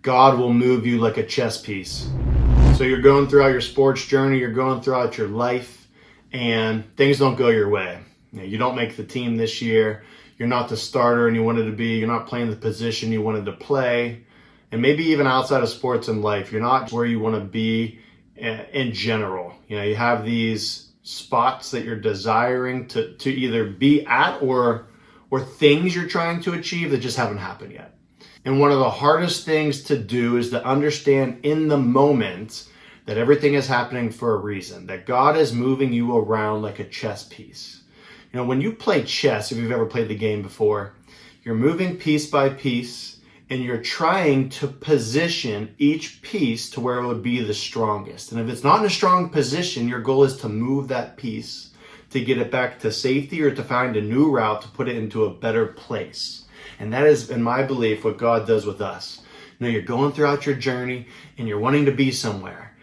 God will move you like a chess piece. So you're going throughout your sports journey, you're going throughout your life, and things don't go your way. You don't make the team this year. You're not the starter and you wanted to be. You're not playing the position you wanted to play. And maybe even outside of sports and life, you're not where you want to be in general. You have these spots that you're desiring to either be at or things you're trying to achieve that just haven't happened yet. And one of the hardest things to do is to understand in the moment that everything is happening for a reason, that God is moving you around like a chess piece. When you play chess, if you've ever played the game before, you're moving piece by piece and you're trying to position each piece to where it would be the strongest. And if it's not in a strong position, your goal is to move that piece to get it back to safety or to find a new route to put it into a better place. And that is, in my belief, what God does with us. You're going throughout your journey and you're wanting to be somewhere,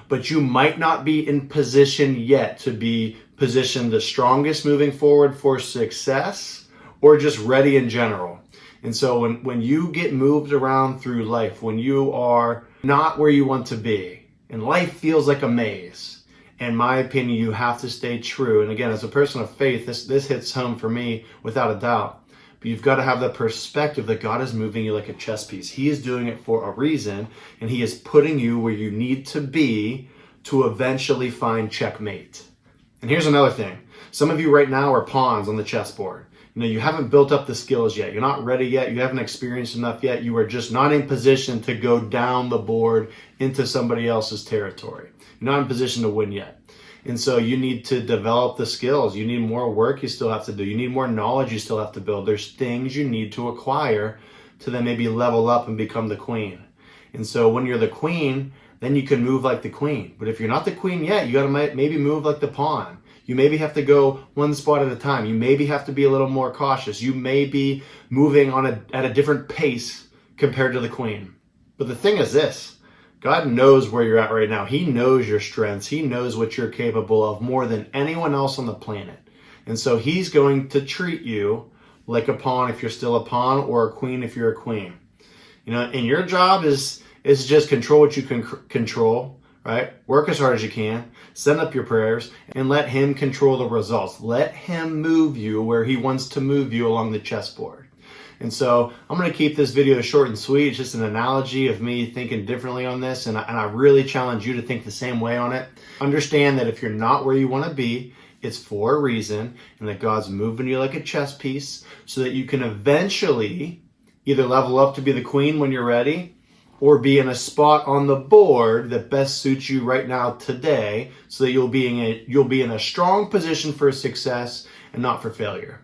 but you might not be in position yet to be positioned the strongest moving forward for success or just ready in general. And so when you get moved around through life, when you are not where you want to be and life feels like a maze, in my opinion, you have to stay true. And again, as a person of faith, this hits home for me without a doubt. But you've got to have the perspective that God is moving you like a chess piece. He is doing it for a reason, and he is putting you where you need to be to eventually find checkmate. And here's another thing. Some of you right now are pawns on the chessboard. You haven't built up the skills yet. You're not ready yet. You haven't experienced enough yet. You are just not in position to go down the board into somebody else's territory. You're not in position to win yet. And so you need to develop the skills. You need more work you still have to do. You need more knowledge you still have to build. There's things you need to acquire to then maybe level up and become the queen. And so when you're the queen, then you can move like the queen. But if you're not the queen yet, you got to maybe move like the pawn. You maybe have to go one spot at a time. You maybe have to be a little more cautious. You may be moving at a different pace compared to the queen. But the thing is this. God knows where you're at right now. He knows your strengths. He knows what you're capable of more than anyone else on the planet. And so he's going to treat you like a pawn if you're still a pawn, or a queen if you're a queen. And your job is just control what you can control, right? Work as hard as you can, send up your prayers, and let him control the results. Let him move you where he wants to move you along the chessboard. And so I'm going to keep this video short and sweet. It's just an analogy of me thinking differently on this. And I really challenge you to think the same way on it. Understand that if you're not where you want to be, it's for a reason, and that God's moving you like a chess piece so that you can eventually either level up to be the queen when you're ready, or be in a spot on the board that best suits you right now today, so that you'll be in a strong position for success and not for failure.